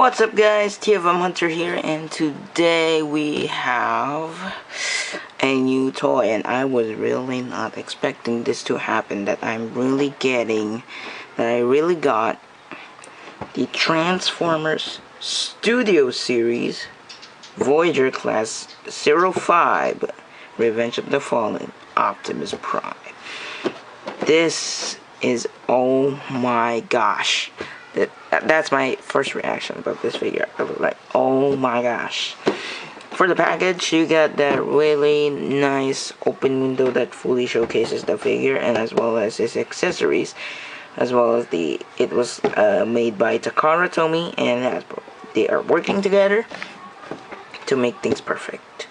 What's up guys, TFM Hunter here, and today we have a new toy, and I was really not expecting this to happen, that I really got the Transformers Studio Series Voyager Class 05 Revenge of the Fallen Optimus Prime. This is, oh my gosh. That's my first reaction about this figure. I was like, oh my gosh. For the package, you get that really nice open window that fully showcases the figure, and as well as his accessories, as well as it was made by Takara Tomy and Hasbro. They are working together to make things perfect.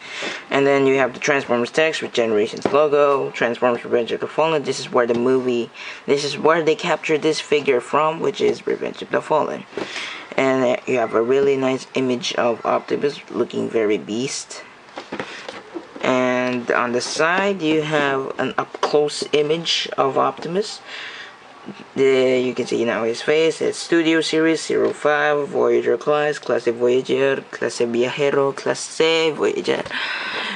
And then you have the Transformers text with Generations logo, Transformers Revenge of the Fallen. This is where they captured this figure from, which is Revenge of the Fallen. And you have a really nice image of Optimus looking very beast. And on the side you have an up-close image of Optimus. You can see now his face. It's Studio Series 05 Voyager Class Voyager, Clase Viajero, Clase Voyager.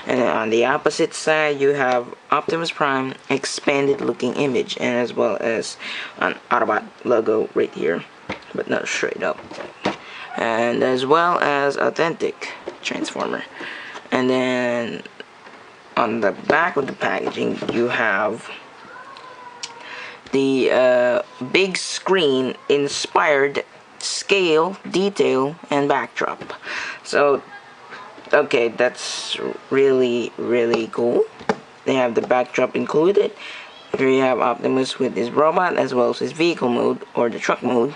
And on the opposite side you have Optimus Prime expanded looking image, and as well as an Autobot logo right here, but not straight up, and as well as authentic Transformer. And then on the back of the packaging you have the big screen inspired scale, detail, and backdrop. So okay, that's really cool. They have the backdrop included. Here you have Optimus with his robot, as well as his vehicle mode, or the truck mode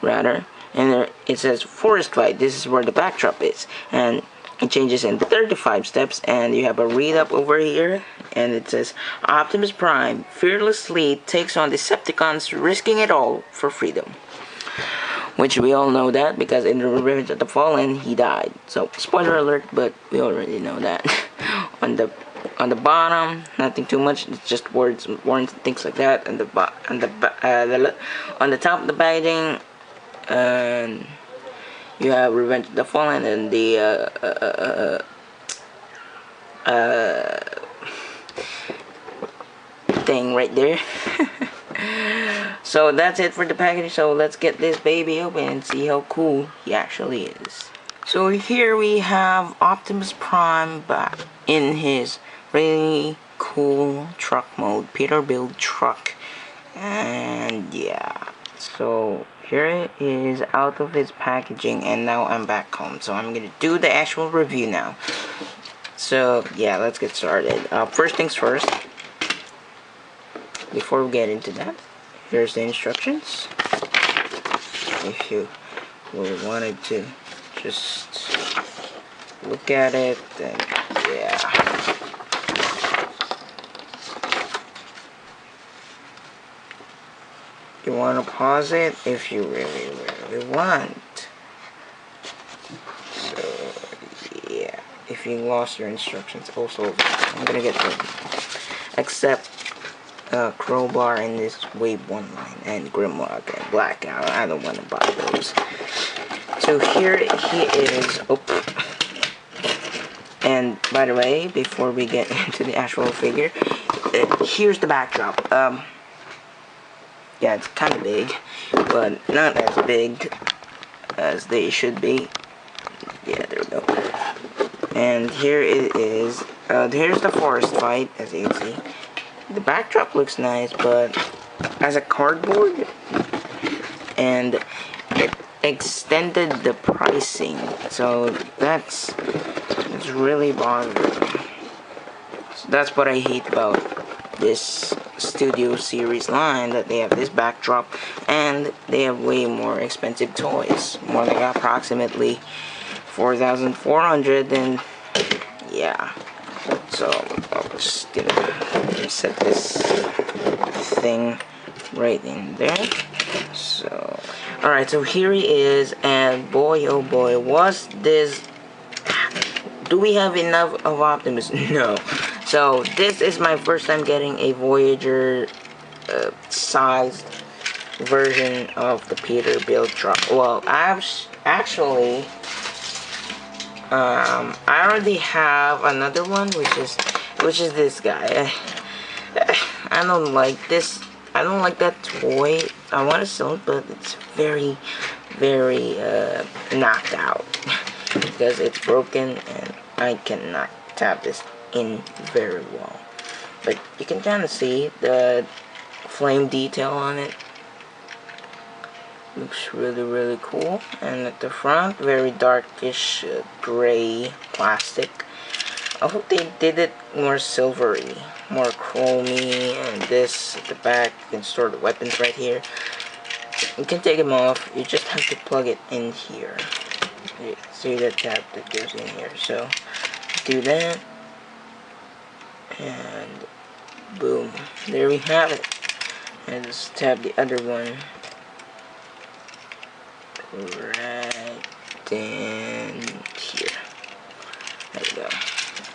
rather, and there it says Forest Fight. This is where the backdrop is, and it changes in 35 steps. And you have a read up over here, and it says Optimus Prime fearlessly takes on Decepticons, risking it all for freedom. Which we all know that, because in the Revenge of the Fallen he died. So spoiler alert, but we already know that. on the bottom, nothing too much. It's just words, warrants, things like that. And on the top of the packaging, you have Revenge of the Fallen and the thing right there. So that's it for the package. So let's get this baby open and see how cool he actually is. So here we have Optimus Prime back in his really cool truck mode, Peterbilt truck. And yeah, so here it is out of his packaging, and now I'm back home, so I'm gonna do the actual review now. So yeah, let's get started. First things first, before we get into that, here's the instructions. If you wanted to just look at it, then yeah. You want to pause it if you really want. So yeah, if you lost your instructions, also I'm gonna get them. Except Crowbar and this Wave 1 line and Grimlock and Blackout. I don't want to buy those. So here he is. And by the way, before we get into the actual figure, here's the backdrop. Yeah, it's kind of big, but not as big as they should be. Yeah, there we go. And here it is. Here's the Forest Fight, as you can see. The backdrop looks nice, but as a cardboard, and it extended the pricing, so that's really bothering. So that's what I hate about this Studio Series line, that they have this backdrop and they have way more expensive toys, more like approximately 4,400, and yeah. So I'm just gonna set this thing right in there. So alright, so here he is, and boy oh boy, do we have enough of Optimus? No. So this is my first time getting a Voyager sized version of the Peterbilt truck. Well, actually, I already have another one, which is this guy. I don't like this. I don't like that toy. I want to sell it, but it's very, very knocked out because it's broken and I cannot tap this in very well. But you can kind of see the flame detail on it. Looks really, really cool. And at the front, very darkish gray plastic. I hope they did it more silvery, more chromy. And this at the back, you can store the weapons right here. You can take them off. You just have to plug it in here. You see the tab that goes in here. So do that, and boom, there we have it. And just tab the other one right in here. There we go.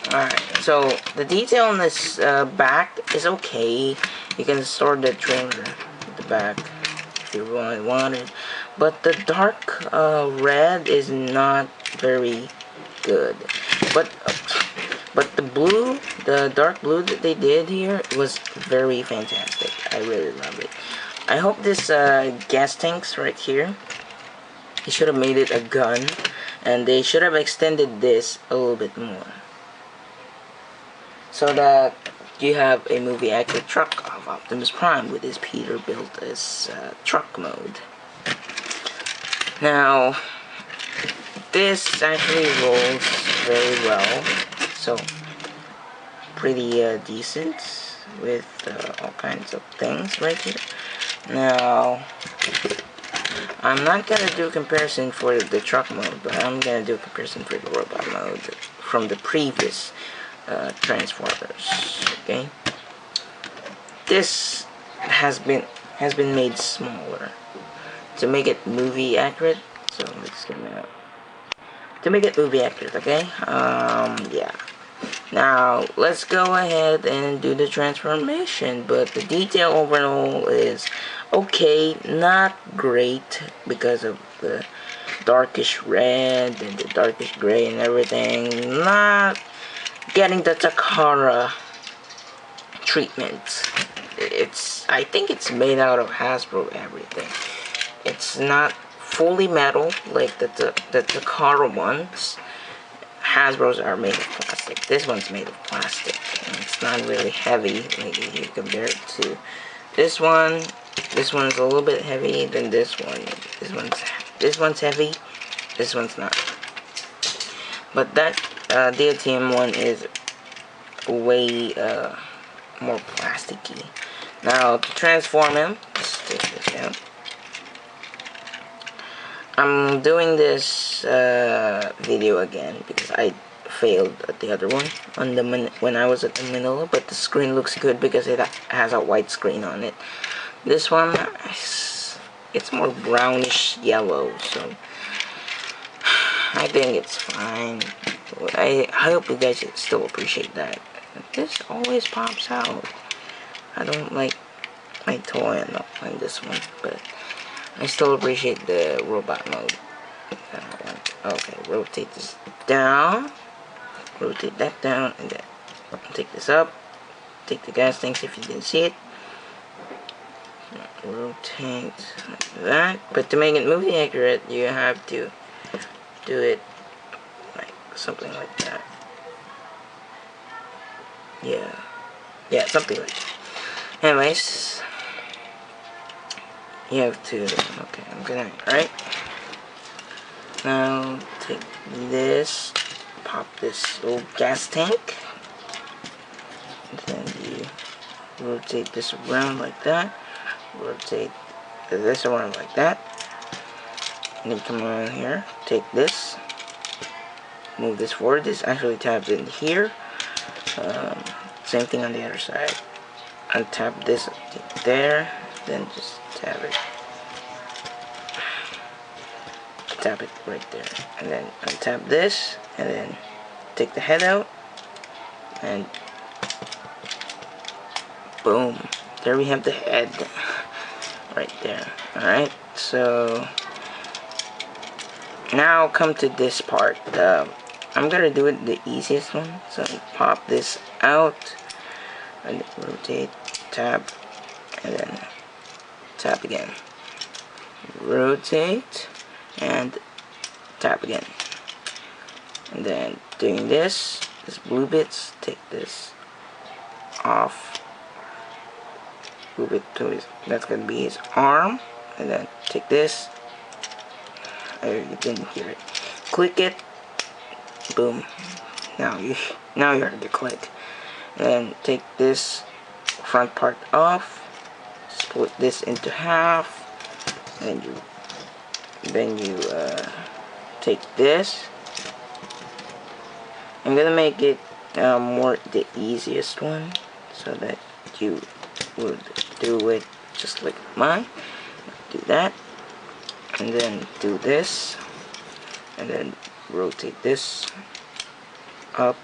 Alright, so the detail on this back is okay. You can store the trailer at the back if you really want it. But the dark red is not very good. But the blue, the dark blue that they did here was very fantastic. I really love it. I hope this gas tanks right here, they should have made it a gun, and they should have extended this a little bit more, so that you have a movie accurate truck of Optimus Prime with his Peterbilt as truck mode. Now, this actually rolls very well, so pretty decent with all kinds of things right here. Now, I'm not gonna do a comparison for the truck mode, but I'm gonna do a comparison for the robot mode from the previous Transformers. Okay, this has been made smaller to make it movie accurate. So let's get it out. To make it movie accurate, okay? Yeah. Now let's go ahead and do the transformation, but the detail overall is okay, not great because of the darkish red and the darkish gray and everything. Not getting the Takara treatment. I think it's made out of Hasbro everything. It's not fully metal like the Takara ones. Hasbro's are made of plastic. This one's made of plastic. And it's not really heavy like if you compare it to this one. This one's a little bit heavy than this one. This one's heavy. This one's not. But that DTM one is way more plasticky. Now to transform him, let's take this out. I'm doing this video again because I failed at the other one on the when I was at the Manila, but the screen looks good because it has a white screen on it. This one, it's more brownish yellow, so I think it's fine. I hope you guys still appreciate that. This always pops out. I don't like my toy on this one, but I still appreciate the robot mode. Okay, rotate this down. Rotate that down, and then take this up. Take the gas tanks if you didn't see it. Rotate like that. But to make it movie accurate, you have to do it like something like that. Yeah, something like that. Anyways, you have to, okay, I'm gonna, right? Now, take this, pop this little gas tank, and then you rotate this around like that, rotate this around like that, and then come around here, take this, move this forward. This actually tabs in here. Same thing on the other side. Untap this there, then just tap it. Tap it right there, and then untap this, and then take the head out, and boom, there we have the head. right there. Alright, so now come to this part. I'm gonna do it the easiest one. So pop this out and rotate, tab, and then tap again. Rotate and tap again. And then doing this blue bits, take this off. Move it to his, that's gonna be his arm, and then take this. You didn't hear it. Click it. Boom. Now you heard the click. And then take this front part off. Split this into half. And then you take this. I'm gonna make it more the easiest one, so that you would do it just like mine. Do that, and then do this, and then rotate this up.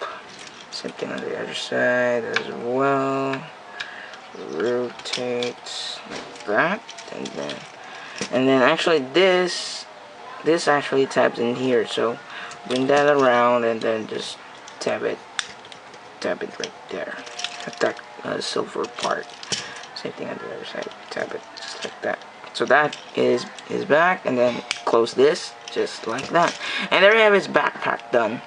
Same thing on the other side as well. Rotate like that, and then actually this actually tabs in here. So bring that around and then just tab it right there at that silver part. Same thing on the other side. Tab it just like that. So that is his back, and then close this just like that. And there you have his backpack done.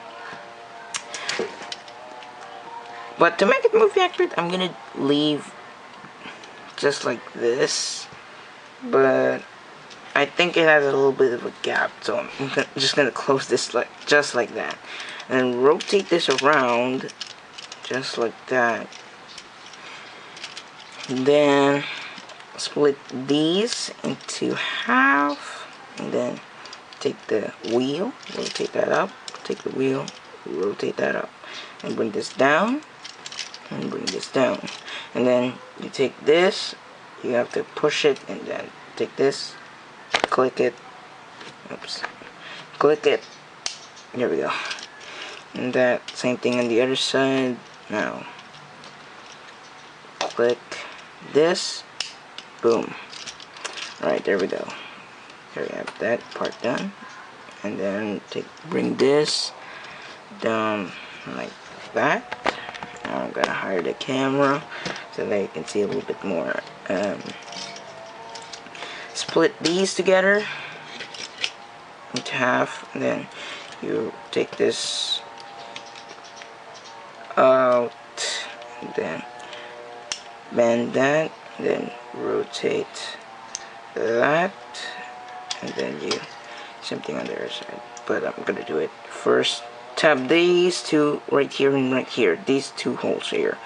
But to make it movie accurate, I'm gonna leave just like this. But I think it has a little bit of a gap, so I'm just gonna close this just like that, and then rotate this around just like that. And then split these into half, and then take the wheel, rotate that up, take the wheel, rotate that up, and bring this down, and bring this down. And then you take this, you have to push it, and then take this, click it, oops, click it, there we go. And that same thing on the other side. Now click this, boom. Alright, there we go. There we have that part done. And then bring this down like that. Now I'm gonna hide the camera so that you can see a little bit more. Split these together into half, and then you take this out, and then bend that, and then rotate that, and then you same thing on the other side. But I'm gonna do it first. Tap these two right here and right here, these two holes here,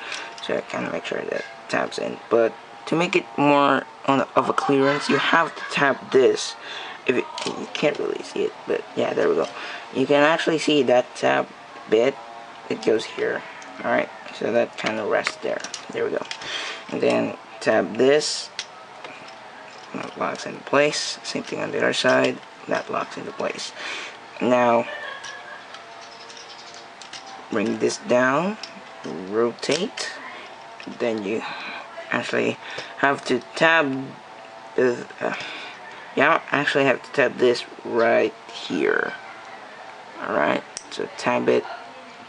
so I kind of make sure that tabs in. But to make it more of a clearance, you have to tap this. You can't really see it, but yeah, there we go. You can actually see that tab bit. It goes here. Alright, so that kind of rests there. There we go. And then tab this. That locks into place. Same thing on the other side. That locks into place. Now, bring this down. Rotate. Then you actually have to tab. Yeah, actually have to tab this right here. Alright, so tab it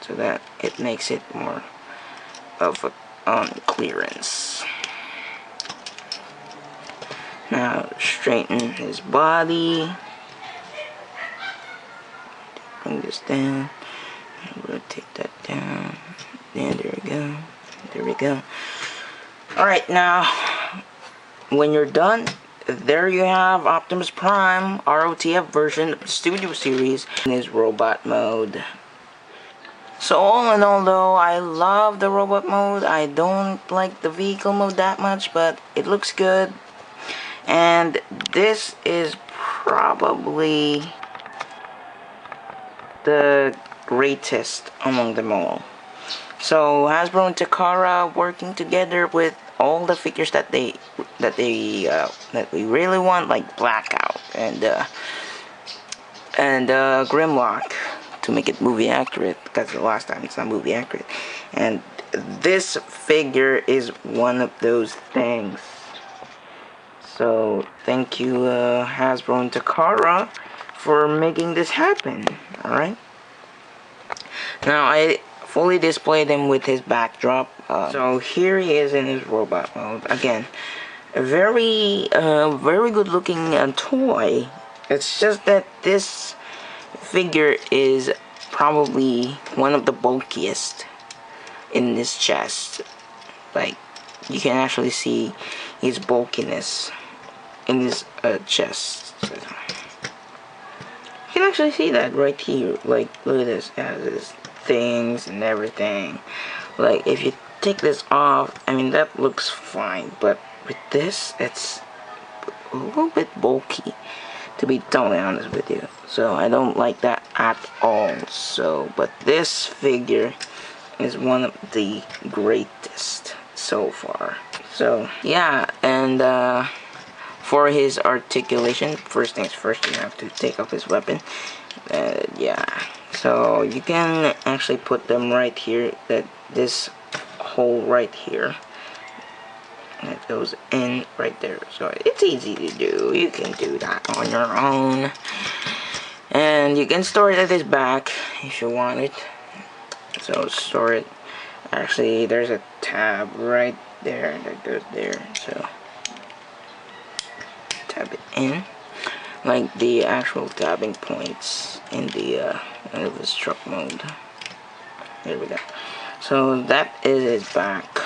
so that it makes it more of a clearance. Now straighten his body. Bring this down and rotate that down. And there we go. There we go. Alright, now when you're done, there you have Optimus Prime ROTF version of the Studio Series in his robot mode. So all in all though, I love the robot mode. I don't like the vehicle mode that much, but it looks good. And this is probably the greatest among them all. So Hasbro and Takara working together with all the figures that we really want, like Blackout and Grimlock, to make it movie accurate, because the last time it's not movie accurate. And this figure is one of those things. So thank you Hasbro and Takara for making this happen. Alright. Now I fully displayed him with his backdrop. So here he is in his robot mode. Again, a very good looking toy. It's just that this figure is probably one of the bulkiest in this chest. Like, you can actually see his bulkiness in his chest. You can actually see that right here. Like, look at this. It has his things and everything. Like, if you take this off, I mean, that looks fine. But with this, it's a little bit bulky, to be totally honest with you. So I don't like that at all. So, but this figure is one of the greatest so far. So yeah, and for his articulation, first things first, you have to take off his weapon. Yeah, so you can actually put them right here, that this hole right here, and it goes in right there. So it's easy to do. You can do that on your own. And you can store it at his back if you want it. So store it. Actually, there's a tab right there that goes there. So tab it in, like the actual tabbing points in the struck mode. There we go. So that is his back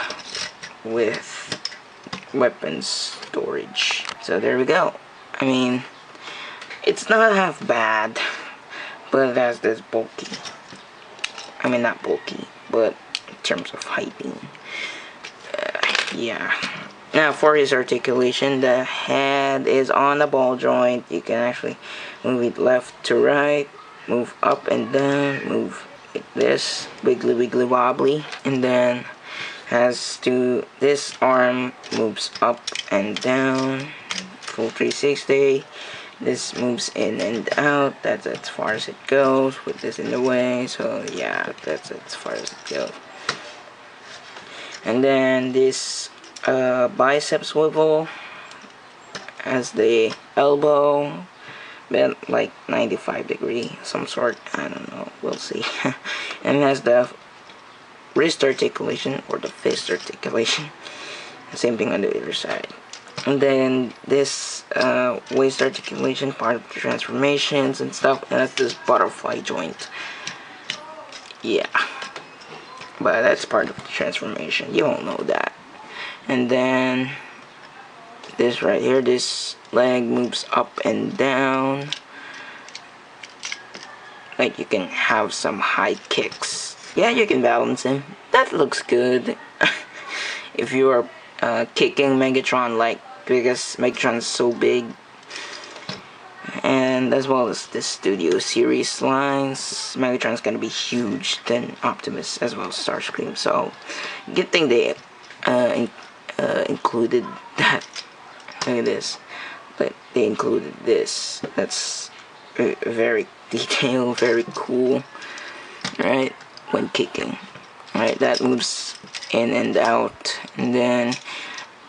with weapons storage. So there we go. I mean, it's not half bad, but it has this bulky. I mean, not bulky, but in terms of heighting. Yeah. Now for his articulation, the head is on a ball joint. You can actually move it left to right, move up and down, move like this, wiggly wiggly wobbly, and then this arm moves up and down, full 360. This moves in and out. That's as far as it goes with this in the way. So yeah, that's as far as it goes. And then this bicep swivel has the elbow bent like 95-degree, some sort. I don't know. We'll see. And it has the wrist articulation or the fist articulation. Same thing on the other side. And then this waist articulation, part of the transformations and stuff, and that's this butterfly joint. Yeah, but that's part of the transformation. You don't know that. And then this right here, this leg moves up and down. Like, you can have some high kicks. Yeah, you can balance him. That looks good. If you are kicking Megatron, like, because Megatron is so big. And as well as the Studio Series lines, Megatron's gonna be huge than Optimus, as well as Starscream. So, good thing they included that. Look at this. But they included this. That's very detailed, very cool. Right? When kicking. Right? That moves in and out. And then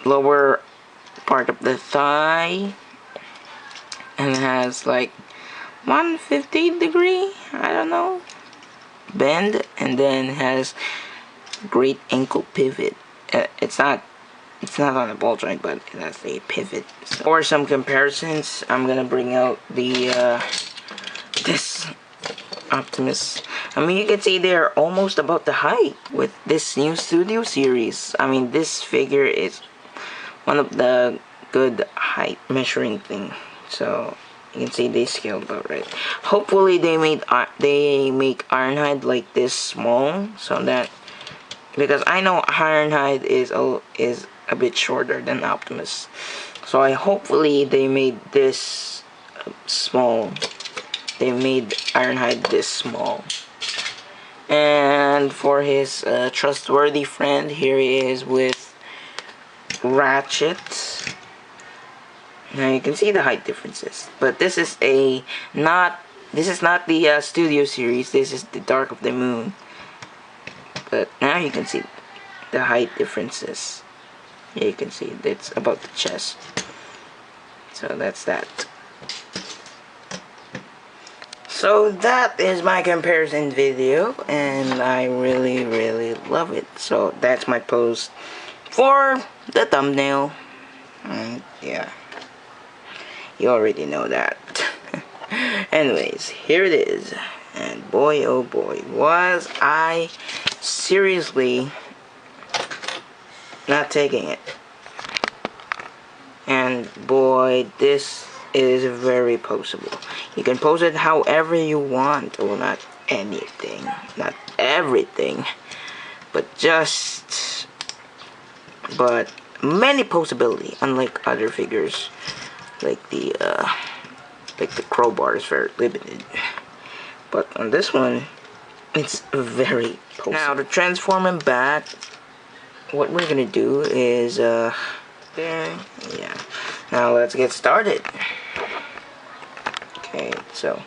lower part of the thigh, and it has like 150-degree, I don't know, bend, and then it has great ankle pivot. It's not on a ball joint, but it has a pivot. So, for some comparisons, I'm gonna bring out the this Optimus. I mean, you can see they're almost about the height with this new Studio Series. I mean, this figure is one of the good height measuring thing. So you can see they scaled about right. Hopefully they make Ironhide like this small, so that, because I know Ironhide is a bit shorter than Optimus. So hopefully they made this small. They made Ironhide this small. And for his trustworthy friend, here he is with Ratchet. Now you can see the height differences, but this is not the Studio Series. This is the Dark of the Moon. But now you can see the height differences. Yeah, you can see it's about the chest. So that's that. So that is my comparison video, and I really love it. So that's my post for the thumbnail. And yeah, you already know that. Anyways, here it is. And boy, oh boy, was I seriously not taking it. And boy, this is very postable. You can post it however you want. Well, not anything, not everything, but many postability, unlike other figures, like the crowbar is very limited. But on this one, it's very postable. Now to transform him back, what we're gonna do is there, yeah. Now let's get started. Okay, so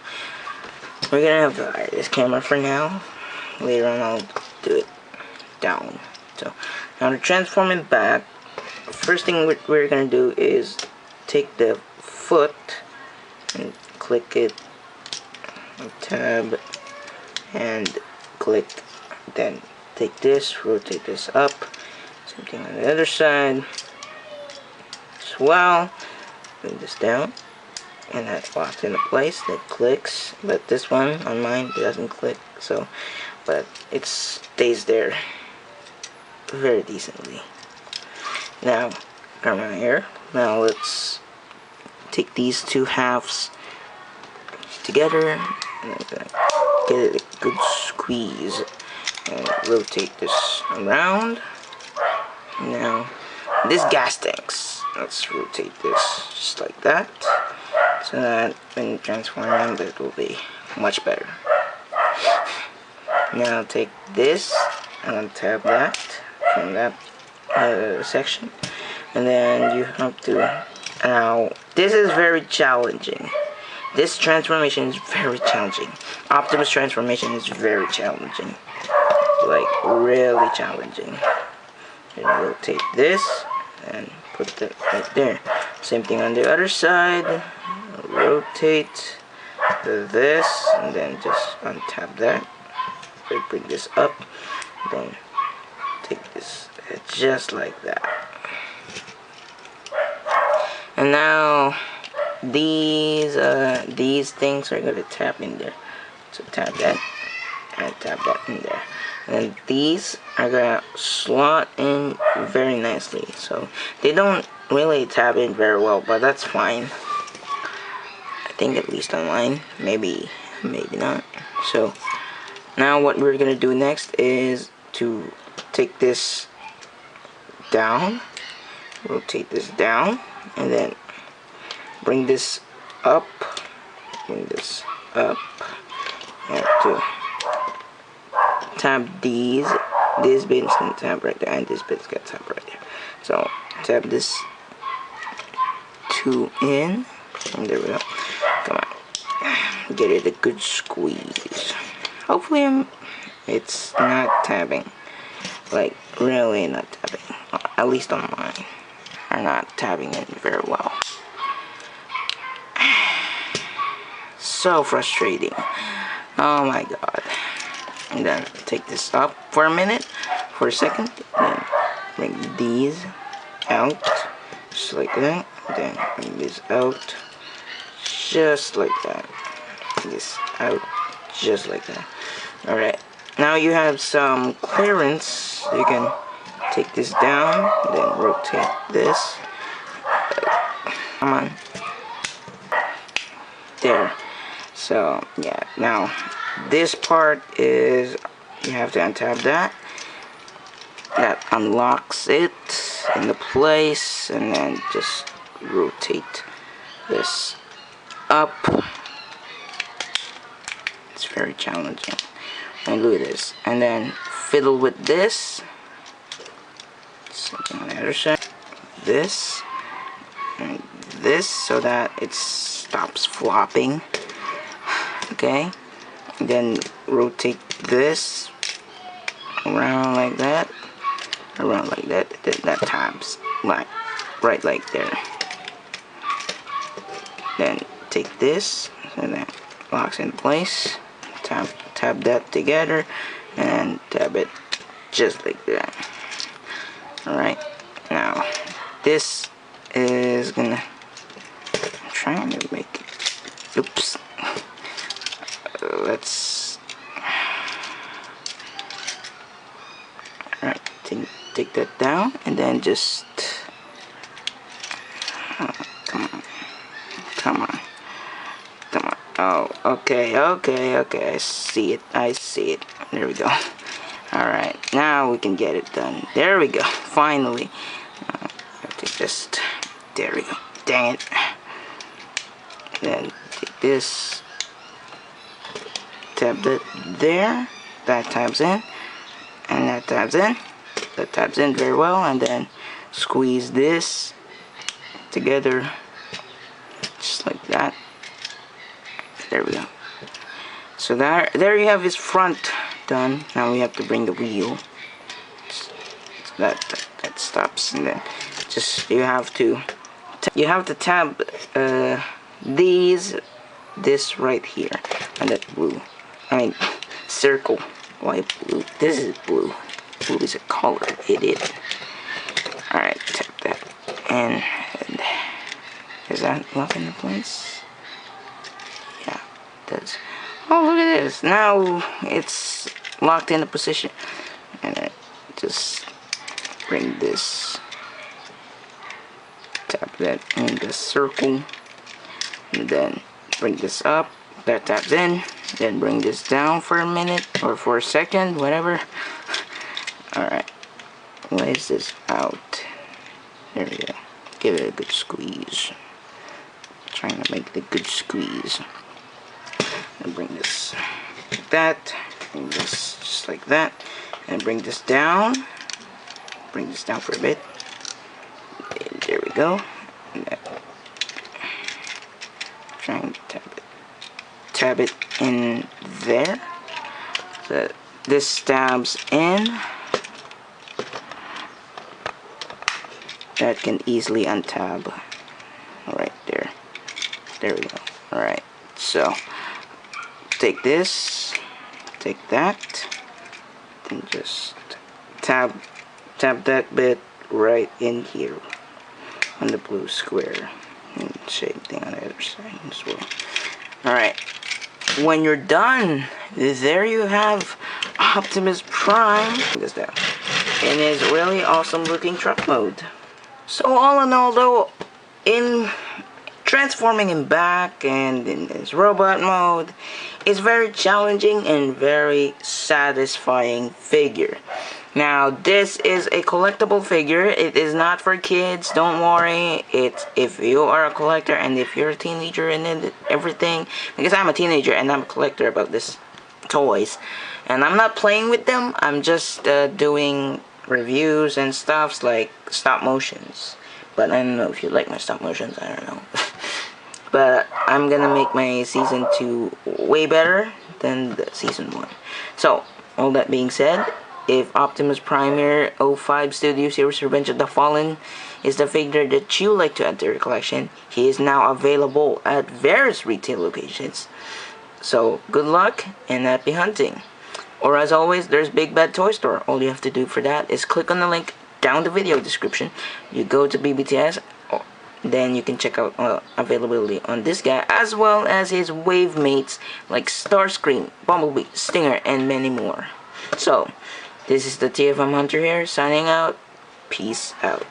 we're gonna have to hide this camera for now. Later on I'll do it down. So now to transform it back, first thing we're gonna do is take the foot and click it, tab, and click, then take this, rotate this up, same thing on the other side as well, bring this down, and that locks into place, that clicks, but this one on mine it doesn't click, so, but it stays there very decently. Now, come around here, now let's take these two halves together, and get it a good squeeze, and rotate this around. Now, this gas tanks, let's rotate this just like that, so that when you transform them, it will be much better. Now take this and untap that from that section, and then you have to, now this is very challenging. This transformation is very challenging. Optimus transformation is very challenging, like really challenging. And rotate this and put that right there. Same thing on the other side. Rotate this and then just untap that. Bring this up. Then take this just like that. And now these things are gonna tap in there. So tap that and tap that in there. And these are gonna slot in very nicely. So they don't really tap in very well, but that's fine. I think at least on mine. Maybe not. So now what we're gonna do next is to take this down, rotate this down, and then bring this up, and to tap these. This bit's gonna tap right there, and this bit's gonna tap right there. So tap this two in, and there we go. Come on, get it a good squeeze. Hopefully it's not tapping, like really not tapping. At least on mine, are not tapping it very well. So frustrating. Oh my god. And then take this up for a second, then bring these out just like that, then bring this out just like that, this out just like that. Alright, now you have some clearance. You can take this down, then rotate this, come on, there. So yeah, now this part is, you have to untap that. That unlocks it into place, and then just rotate this up. It's very challenging. And look at this. And then fiddle with this. Something on the other side. This. And this, so that it stops flopping. Okay. And then rotate this around like that. Around like that. That tabs like right like there. Then take this, and then locks in place. Tab that together, and tab it just like that. Alright, now this is gonna, I'm trying to make it, oops, let's, alright, take that down, and then just, come on, oh, okay, I see it, there we go. Alright, now we can get it done. There we go, finally. Just, there we go, dang it. Then take this, tab that there, that tabs in, and that tabs in very well, and then squeeze this together, just like that. There we go. So there you have his front done. Now we have to bring the wheel. So that stops, and then just you have to tab this right here, and that blue. I mean circle. Why blue? This is blue. Blue is a color, idiot. Alright, tap that, and is that locked into place? Yeah, it does. Oh, look at this. Now it's locked into position. And then just bring this, tap that in the circle, and then bring this up, that taps in, then bring this down for a minute, or for a second, whatever. Alright, why is this out? There we go. Give it a good squeeze. Trying to make the good squeeze. And bring this like that, bring this just like that, and bring this down for a bit, and there we go. And then trying to tab it in there, so this tabs in, that can easily untab. Alright, there we go. Alright, so take this, take that, and just tab that bit right in here on the blue square, and same thing on the other side as well. Alright, when you're done, there you have Optimus Prime in his really awesome looking truck mode. So all in all though, in transforming him back and in his robot mode is very challenging and very satisfying figure. Now this is a collectible figure. It is not for kids, don't worry. It's if you are a collector and if you're a teenager and everything, because I'm a teenager and I'm a collector about this toys, and I'm not playing with them, I'm just doing reviews and stuffs like stop motions. But I don't know if you like my stop motions, I don't know. But I'm gonna make my season 2 way better than the season 1. So, all that being said, if Optimus Prime here 05 Studio Series Revenge of the Fallen is the figure that you like to add to your collection, he is now available at various retail locations. So, good luck and happy hunting. Or as always, there's Big Bad Toy Store. All you have to do for that is click on the link down the video description. You go to BBTS, then you can check out availability on this guy as well as his wave mates like Starscream, Bumblebee, Stinger, and many more. So, this is the TFM Hunter here, signing out. Peace out.